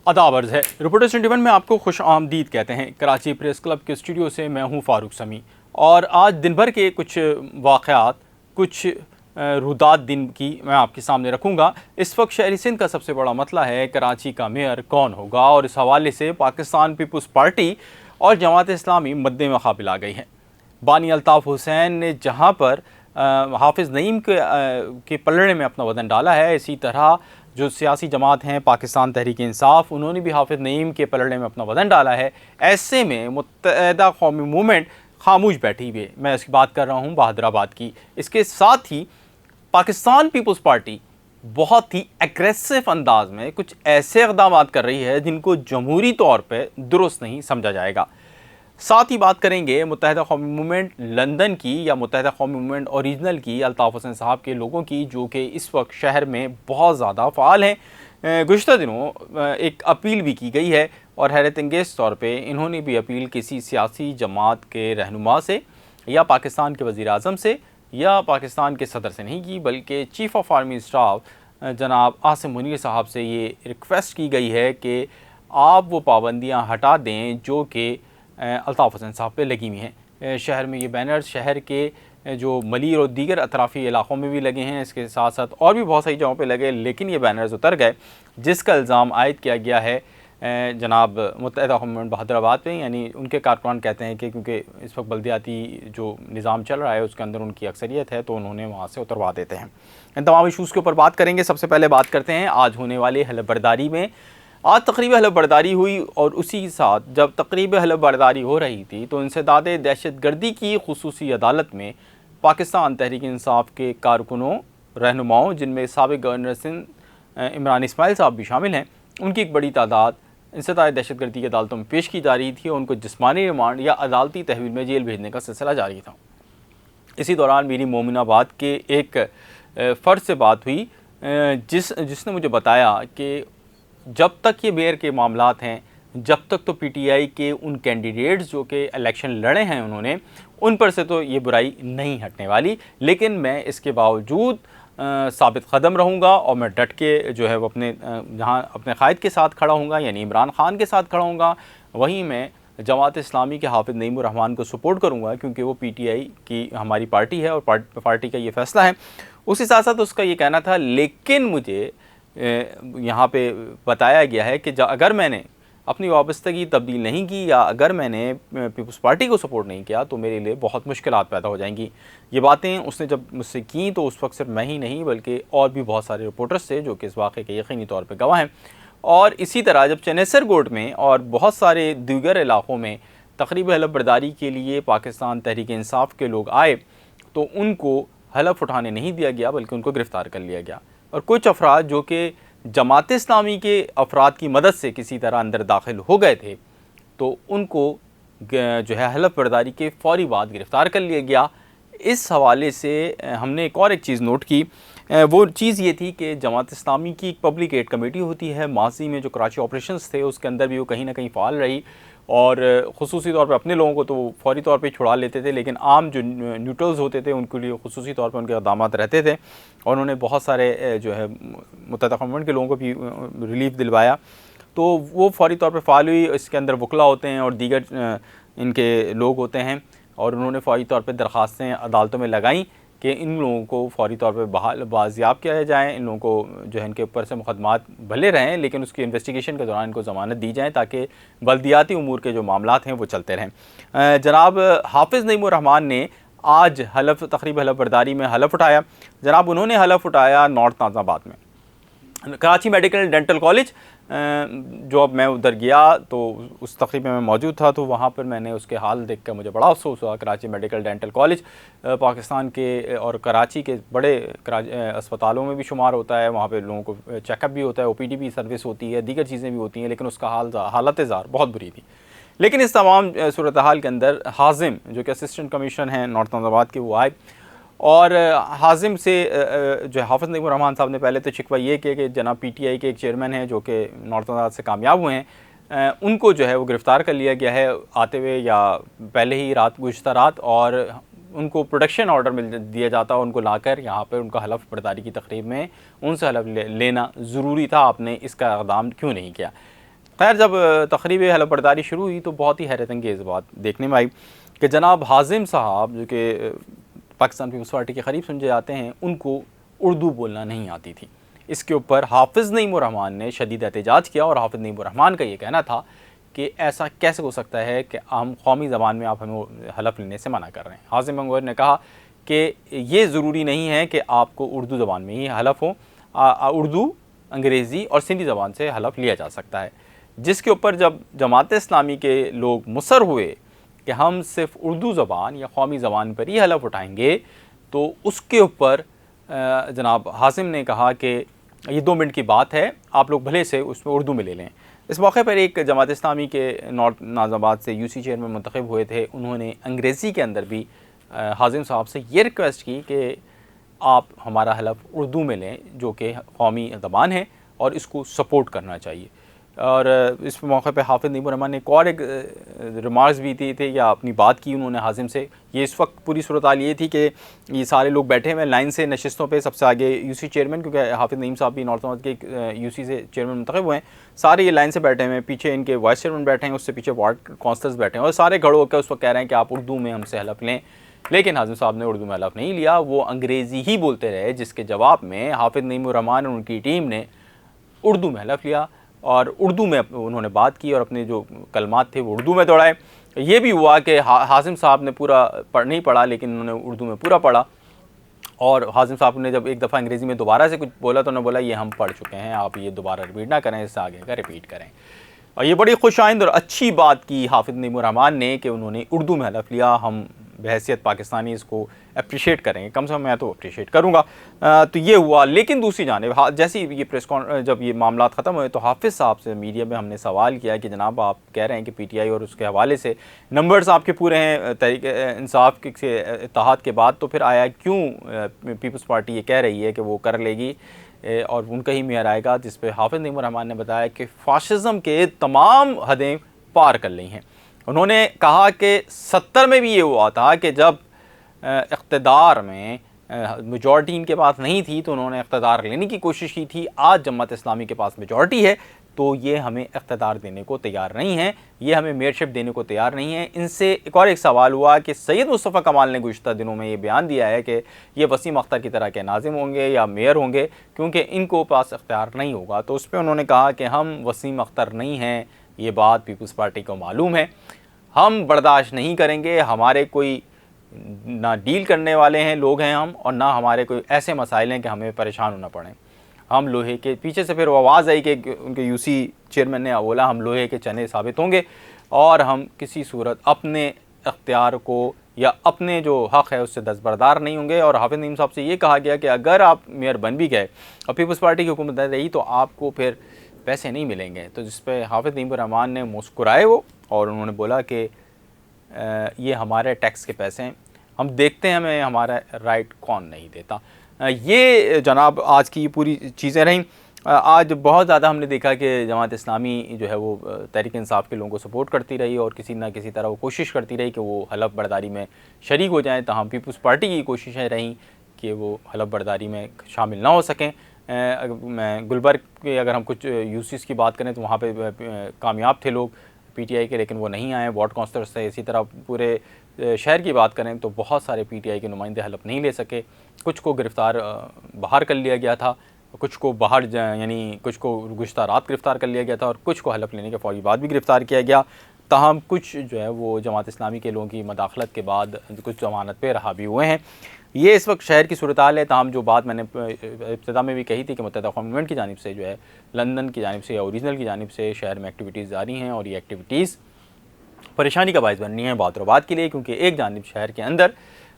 आदाब अर्ज़ है। रिपोर्टर्स 21 में आपको खुश आमदीद कहते हैं। कराची प्रेस क्लब के स्टूडियो से मैं हूं फ़ारूक समी और आज दिन भर के कुछ वाक़यात, कुछ रुदात दिन की मैं आपके सामने रखूंगा। इस वक्त शहरी सिंध का सबसे बड़ा मसला है कराची का मेयर कौन होगा और इस हवाले से पाकिस्तान पीपल्स पार्टी और जमात इस्लामी मद्दे मुक़ाबिल आ गई है। बानी अल्ताफ़ हुसैन ने जहाँ पर हाफिज़ नईम के पलड़े में अपना वज़न डाला है, इसी तरह जो सियासी जमात हैं पाकिस्तान तहरीक इंसाफ, उन्होंने भी हाफिज़ नईम के पलड़े में अपना वज़न डाला है। ऐसे में मुत्तहदा कौमी मूवमेंट खामोश बैठी हुई है। मैं इसकी बात कर रहा हूँ बहादुराबाद की। इसके साथ ही पाकिस्तान पीपल्स पार्टी बहुत ही एग्रेसिव अंदाज में कुछ ऐसे इक़दाम कर रही है जिनको जमहूरी तौर पर दुरुस्त नहीं समझा जाएगा। साथ ही बात करेंगे मुत्तहदा कौमी मूवमेंट लंदन की या मुत्तहदा कौमी मूवमेंट ओरिजिनल की अल्ताफ़ हुसैन साहब के लोगों की, जो कि इस वक्त शहर में बहुत ज़्यादा फ़ाल हैं। गुज़िश्ता दिनों एक अपील भी की गई है और हैरत अंगेज़ तौर पे इन्होंने भी अपील किसी सियासी जमात के रहनुमा से या पाकिस्तान के वज़ीर आज़म से या पाकिस्तान के सदर से नहीं की, बल्कि चीफ़ ऑफ आर्मी स्टाफ जनाब आसिम मुनीर साहब से ये रिक्वेस्ट की गई है कि आप वो पाबंदियाँ हटा दें जो कि अल्ताफ़ हुसैन साहब पे लगी हुई हैं। शहर में ये बैनर्स शहर के जो मलीर और दीगर अतराफ़ी इलाक़ों में भी लगे हैं, इसके साथ साथ और भी बहुत सारी जगहों पे लगे, लेकिन ये बैनर्स उतर गए, जिसका इल्ज़ाम आयद किया गया है जनाब मुत्तहदा कौमी बहादुराबाद पे। यानी उनके कारकुनान कहते हैं कि क्योंकि इस वक्त बल्दियाती जो निज़ाम चल रहा है उसके अंदर उनकी अक्सरियत है, तो उन्होंने वहाँ से उतरवा देते हैं। इन तमाम इशूज़ के ऊपर बात करेंगे। सबसे पहले बात करते हैं आज होने वाली हलफ बर्दारी में। आज तकरीब हलफ बर्दारी हुई और उसी के साथ जब तकरीब हलफ बर्दारी हो रही थी तो इंसदाद दहशतगर्दी की खुसूसी अदालत में पाकिस्तान तहरीक इंसाफ के कारकुनों, रहनुमाओं, जिनमें साबिक़ गवर्नर सिंध इमरान इस्माइल साहब भी शामिल हैं, उनकी एक बड़ी तादाद इंसदाद दहशतगर्दी की अदालतों में पेश की जा रही थी और उनको जिस्मानी रिमांड या अदालती तहवील में जेल भेजने का सिलसिला जारी था। इसी दौरान मेरी मोमिनाबाद के एक फ़र्द से बात हुई जिसने मुझे बताया कि जब तक ये मेयर के मामलात हैं, जब तक तो पीटीआई के उन कैंडिडेट्स जो कि इलेक्शन लड़े हैं उन्होंने, उन पर से तो ये बुराई नहीं हटने वाली, लेकिन मैं इसके बावजूद साबित कदम रहूँगा और मैं डट के जो है वो अपने जहाँ अपने कायद के साथ खड़ा हूँगा, यानी इमरान खान के साथ खड़ा हूँगा। वहीं मैं जमात इस्लामी के हाफिज़ नईमुर रहमान को सपोर्ट करूँगा क्योंकि वो पीटीआई की हमारी पार्टी है और पार्टी का ये फ़ैसला है। उसी साथ साथ उसका ये कहना था, लेकिन मुझे यहाँ पे बताया गया है कि अगर मैंने अपनी वाबस्तगी तब्दील नहीं की या अगर मैंने पीपल्स पार्टी को सपोर्ट नहीं किया तो मेरे लिए बहुत मुश्किलात पैदा हो जाएंगी। ये बातें उसने जब मुझसे की तो उस वक्त सिर्फ मैं ही नहीं बल्कि और भी बहुत सारे रिपोर्टर्स थे जो कि इस वाक़े के यकीनी तौर पर गवाह हैं। और इसी तरह जब चनेसर गोट में और बहुत सारे दीगर इलाक़ों में तकरीब हलफ बर्दारी के लिए पाकिस्तान तहरीक इंसाफ के लोग आए तो उनको हलफ उठाने नहीं दिया गया बल्कि उनको गिरफ़्तार कर लिया गया और कुछ अफराद जो कि जमात इस्लामी के अफराद की मदद से किसी तरह अंदर दाखिल हो गए थे तो उनको जो है हलफ बर्दारी के फ़ौरी बाद गिरफ़्तार कर लिया गया। इस हवाले से हमने एक चीज़ नोट की, वो चीज़ ये थी कि जमात इस्लामी की एक पब्लिक एड कमेटी होती है। माजी में जो कराची ऑपरेशंस थे उसके अंदर भी वो कहीं ना कहीं फ़ाल रही और ख़ुसूसी तौर पे अपने लोगों को तो फ़ौरी तौर पे छुड़ा लेते थे, लेकिन आम जो न्यूट्रल्स होते थे उनके लिए ख़ुसूसी तौर पे उनके इक़दामात रहते थे और उन्होंने बहुत सारे जो है मुत्तहदा गवर्नमेंट के लोगों को भी रिलीफ़ दिलवाया। तो वो फ़ौरी तौर पे फ़ाल हुई। इसके अंदर वकला होते हैं और दीगर इनके लोग होते हैं और उन्होंने फ़ौरी तौर पर दरख्वास्तें अदालतों में लगाईं कि इन लोगों को फ़ौरी तौर पे बहाल बाज़ियाब किया जाए, इन लोगों को जो है इनके ऊपर से मुकदमात भले रहें लेकिन उसकी इन्वेस्टिगेशन के दौरान इनको ज़मानत दी जाए ताकि बल्दियाती उमूर के जो मामलात हैं वो चलते रहें। जनाब हाफिज़ नईमुर रहमान ने आज तकरीब हलफ बर्दारी में हलफ उठाया। जनाब उन्होंने हलफ उठाया नॉर्थ नाज़ाबाद में कराची मेडिकल डेंटल कॉलेज। जो अब मैं उधर गया तो उस तकरीब में मैं मौजूद था तो वहाँ पर मैंने उसके हाल देख कर मुझे बड़ा अफसोस हुआ। Karachi medical dental college Pakistan के और कराची के बड़े अस्पतालों में भी शुमार होता है। वहाँ पे लोगों को चेकअप भी होता है, ओपीडी भी सर्विस होती है, दीगर चीज़ें भी होती हैं, लेकिन उसका हालत ज़ार बहुत बुरी थी। लेकिन इस तमाम सूरत हाल के अंदर हाजिम जो कि असिस्टेंट कमिश्नर हैं नॉर्थ नाज़ाबाद के, वो आए और हाजिम से जो हाफिज़ नईमुर रहमान साहब ने पहले तो शिकवा ये किया कि जनाब पीटीआई के एक चेयरमैन हैं जो कि नॉर्थ नाज़ाबाद से कामयाब हुए हैं, उनको जो है वो गिरफ़्तार कर लिया गया है आते हुए या पहले ही गुज़िश्ता रात, और उनको प्रोटेक्शन ऑर्डर मिल दिया जाता है। उनको लाकर यहाँ पर उनका हलफ बर्दारी की तकरीब में उनसे हलफ लेना ज़रूरी था, आपने इसका इक़दाम क्यों नहीं किया। खैर, जब तकरीब हलफ बर्दारी शुरू हुई तो बहुत ही हैरत अंगेज़ बात देखने में आई कि जनाब हाजिम साहब, जो कि पाकिस्तान पीपल्स पार्टी के करीब समझे जाते हैं, उनको उर्दू बोलना नहीं आती थी। इसके ऊपर हाफिज़ नईमुर्रहमान ने शदीद एहतजाज किया और हाफिज़ नईमुर्रहमान का ये कहना था कि ऐसा कैसे हो सकता है कि हम कौमी ज़बान में आप हमें हलफ लेने से मना कर रहे हैं। हाजिम मंगोर ने कहा कि ये ज़रूरी नहीं है कि आपको उर्दू ज़बान में ही हलफ हो, उर्दू, अंग्रेज़ी और सिंधी ज़बान से हलफ लिया जा सकता है। जिसके ऊपर जब जमात इस्लामी के लोग मुसर हुए कि हम सिर्फ उर्दू ज़बान या कौमी ज़बान पर ही हलफ उठाएंगे, तो उसके ऊपर जनाब हासिम ने कहा कि ये 2 मिनट की बात है, आप लोग भले से उसमें उर्दू में ले लें। इस मौके पर एक जमात इस्लामी के नॉर्थ नाज़ाबाद से यूसी चेयरमैन मुंतखब हुए थे, उन्होंने अंग्रेज़ी के अंदर भी हाजिम साहब से ये रिक्वेस्ट की कि आप हमारा हलफ उर्दू में लें, जो कि कौमी ज़बान है और इसको सपोर्ट करना चाहिए। और इस मौके पे हाफिज़ नईमुर्रहमान ने एक रिमार्क्स भी दी थे या अपनी बात की उन्होंने हाजिम से। ये इस वक्त पूरी सूरत हाल ये थी कि ये सारे लोग बैठे हुए लाइन से नशिस्तों पे, सबसे आगे यूसी चेयरमैन, क्योंकि हाफिज़ नईम साहब भी नॉर्थ नॉर्थ के यूसी से चेयरमैन मुंतखब हुए हैं, सारे ये लाइन से बैठे हुए हैं, पीछे इनके वाइस चेयरमैन बैठे हैं, उससे पीछे वार्ड काउंसलर्स बैठे हैं और सारे खड़े होकर उस वक्त कह रहे हैं कि आप उर्दू में हमसे हलफ लें। लेकिन हाजिम साहब ने उर्दू में हलफ नहीं लिया, वो अंग्रेज़ी ही बोलते रहे, जिसके जवाब में हाफिज़ नईमुर्रहमान और उनकी टीम ने उर्दू में हलफ लिया और उर्दू में उन्होंने बात की और अपने जो कलमात थे वो उर्दू में दोहराए। ये भी हुआ कि हाजिम साहब ने पूरा नहीं पढ़ा, लेकिन उन्होंने उर्दू में पूरा पढ़ा। और हाजिम साहब ने जब एक दफ़ा अंग्रेज़ी में दोबारा से कुछ बोला तो उन्होंने बोला ये हम पढ़ चुके हैं, आप ये दोबारा रिपीट ना करें, इससे आगे का रिपीट करें। और ये बड़ी खुशाइंद और अच्छी बात की हाफिज़ नईमुर्रहमान ने कि उन्होंने उर्दू में हलफ लिया। हम बहैसियत पाकिस्तानी इसको अप्रिशिएट करेंगे, कम से कम मैं तो अप्रिशिएट करूँगा। तो ये हुआ। लेकिन दूसरी जानिब जैसे ही ये जब ये मामला ख़त्म हुए तो हाफिज़ साहब से मीडिया में हमने सवाल किया कि जनाब आप कह रहे हैं कि PTI और उसके हवाले से नंबर्स आपके पूरे हैं तहरीक इंसाफ के इत्तेहाद के बाद, तो फिर आया क्यों पीपल्स पार्टी ये कह रही है कि वो कर लेगी और उनका ही मेयर आएगा, जिस पर हाफिज़ नईमुर्रहमान ने बताया कि फ़ाशिज़्म के तमाम हदें पार कर ली हैं। उन्होंने कहा कि 70 में भी ये हुआ था कि जब इक़्तिदार में मेजॉरिटी इनके पास नहीं थी तो उन्होंने इक़्तिदार लेने की कोशिश की थी। आज जमात इस्लामी के पास मेजॉरिटी है तो ये हमें इक़्तिदार देने को तैयार नहीं है, ये हमें मेयरशिप देने को तैयार नहीं है। इनसे एक सवाल हुआ कि सैयद मुस्तफ़ा कमाल ने गुज़श्ता दिनों में ये बयान दिया है कि ये वसीम अख्तर की तरह के नाज़िम होंगे या मेयर होंगे क्योंकि इनको पास इख्तियार नहीं होगा। तो उस पर उन्होंने कहा कि हम वसीम अख्तर नहीं हैं, ये बात पीपल्स पार्टी को मालूम है, हम बर्दाश्त नहीं करेंगे। हमारे कोई ना डील करने वाले हैं लोग हैं हम, और ना हमारे कोई ऐसे मसाइल हैं कि हमें परेशान होना पड़े। हम लोहे के पीछे से फिर वो आवाज़ आई कि उनके यूसी चेयरमैन ने बोला हम लोहे के चने साबित होंगे और हम किसी सूरत अपने अख्तियार को या अपने जो हक़ है उससे दस्तबरदार नहीं होंगे। और हाफिज़ नईम साहब से ये कहा गया कि अगर आप मेयर बन भी गए और पीपल्स पार्टी की हुकूमत रही तो आपको फिर पैसे नहीं मिलेंगे। तो जिस पर हाफिज़ नईमुर्रहमान ने मुस्कुराए वो, और उन्होंने बोला कि ये हमारे टैक्स के पैसे हैं, हम देखते हैं हमें हमारा राइट कौन नहीं देता। ये जनाब आज की पूरी चीज़ें रहीं। आज बहुत ज़्यादा हमने देखा कि जमात इस्लामी जो है वो तहरीक इंसाफ के लोगों को सपोर्ट करती रही और किसी ना किसी तरह वो कोशिश करती रही कि वो हलफ बर्दारी में शरीक हो जाएँ। तमाम पीपल्स पार्टी की कोशिशें रहीं कि वो हलफ बर्दारी में शामिल ना हो सकें। मैं गुलबर्ग के अगर हम कुछ यूसीस की बात करें तो वहाँ पे कामयाब थे लोग PTI के, लेकिन वो नहीं आए, वार्ड काउंसलर्स थे। इसी तरह पूरे शहर की बात करें तो बहुत सारे PTI के नुमाइंदे हलफ नहीं ले सके। कुछ को गिरफ़्तार बाहर कर लिया गया था, कुछ को बाहर यानी कुछ को गुज़श्ता रात गिरफ़्तार कर लिया गया था और कुछ को हलफ लेने के फ़ौरी बाद भी गिरफ़्तार किया गया। ताहम कुछ जो है वो जमात इस्लामी के लोगों की मदाखलत के बाद कुछ ज़मानत पे रहा भी हुए हैं। ये इस वक्त शहर की सूरत हाल है। ताहम जो बात मैंने इब्तिदा में भी कही थी कि मुत्तहिदा क़ौम गवर्नमेंट की जानिब से जो है लंदन की जानिब से या ओरिजिनल की जानिब से शहर में एक्टिविटीज़ जारी हैं और ये एक्टिविटीज़ परेशानी का बायस बन रही हैं बात के लिए, क्योंकि एक जानिब शहर के अंदर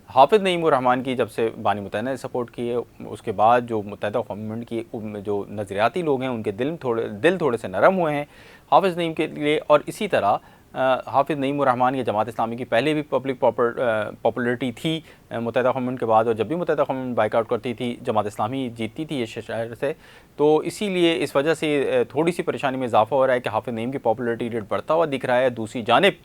हाफिज़ नईमुर्रहमान की जब से बानी मुत्तहिदा ने सपोर्ट की है उसके बाद जो मुत्तहिदा क़ौम गवर्नमेंट की जो नज़रियाती लोग हैं उनके दिल थोड़े से नरम हुए हैं हाफिज़ नईम के लिए। और इसी तरह हाफिज़ नईमुर्रहमान की जमात इस्लामी की पहले भी पब्लिक पॉपुलरिटी थी मुत्तहिदा क़ौम गवर्नमेंट के बाद, और जब भी मुत्तहिदा क़ौम गवर्नमेंट बाइकआउट करती थी जमात इस्लामी जीतती थी इस शहर से। तो इसीलिए इस वजह से थोड़ी सी परेशानी में इजाफा हो रहा है कि हाफिज़ नईम की पॉपुलरिटी रेट बढ़ता हुआ दिख रहा है। दूसरी जानिब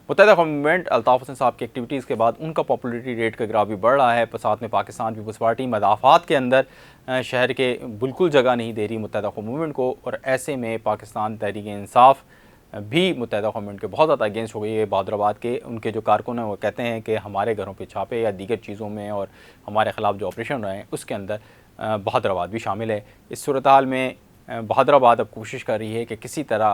मुत्तहिदा क़ौम गवर्नमेंट अल्ताफ़ हुसैन साहब की एक्टिविटीज़ के बाद उनका पॉपुलरिटी रेट का ग्राफ भी बढ़ रहा है। साथ में पाकिस्तान पीपल्स पार्टी मदाफ़ात के अंदर शहर के बिल्कुल जगह नहीं दे रही मुत्तहिदा कौम मूवमेंट को, और ऐसे में पाकिस्तान तहरीक इंसाफ भी मुत्तहिदा कौम मूवमेंट के बहुत ज़्यादा अगेंस्ट हो गई है। बहादुराबाद के उनके जो कारकुन हैं वो कहते हैं कि हमारे घरों पे छापे या दीगर चीज़ों में और हमारे ख़िलाफ़ जो ऑपरेशन हो रहे हैं उसके अंदर बहादुराबाद भी शामिल है। इस सूरत हाल में बहादुराबाद अब कोशिश कर रही है कि किसी तरह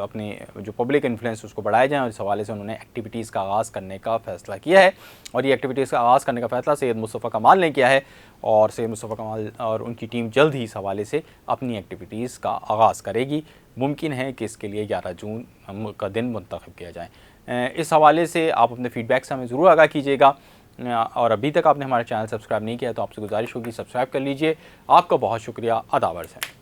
अपनी जो पब्लिक इन्फ्लुएंस उसको बढ़ाया जाए, और इस हवाले से उन्होंने एक्टिविटीज़ का आगाज़ करने का फ़ैसला किया है। और ये एक्टिविटीज़ का आगाज़ करने का फ़ैसला सैयद मुस्तफ़ा कमाल ने किया है, और सैयद मुस्तफ़ा कमाल और उनकी टीम जल्द ही इस हवाले से अपनी एक्टिविटीज़ का आगाज़ करेगी। मुमकिन है कि इसके लिए 11 जून का दिन मुंतखब किया जाए। इस हवाले से आप अपने फ़ीडबैक से हमें ज़रूर आगाह कीजिएगा, और अभी तक आपने हमारा चैनल सब्सक्राइब नहीं किया तो आपसे गुजारिश होगी सब्सक्राइब कर लीजिए। आपका बहुत शुक्रिया। अदावर्स है।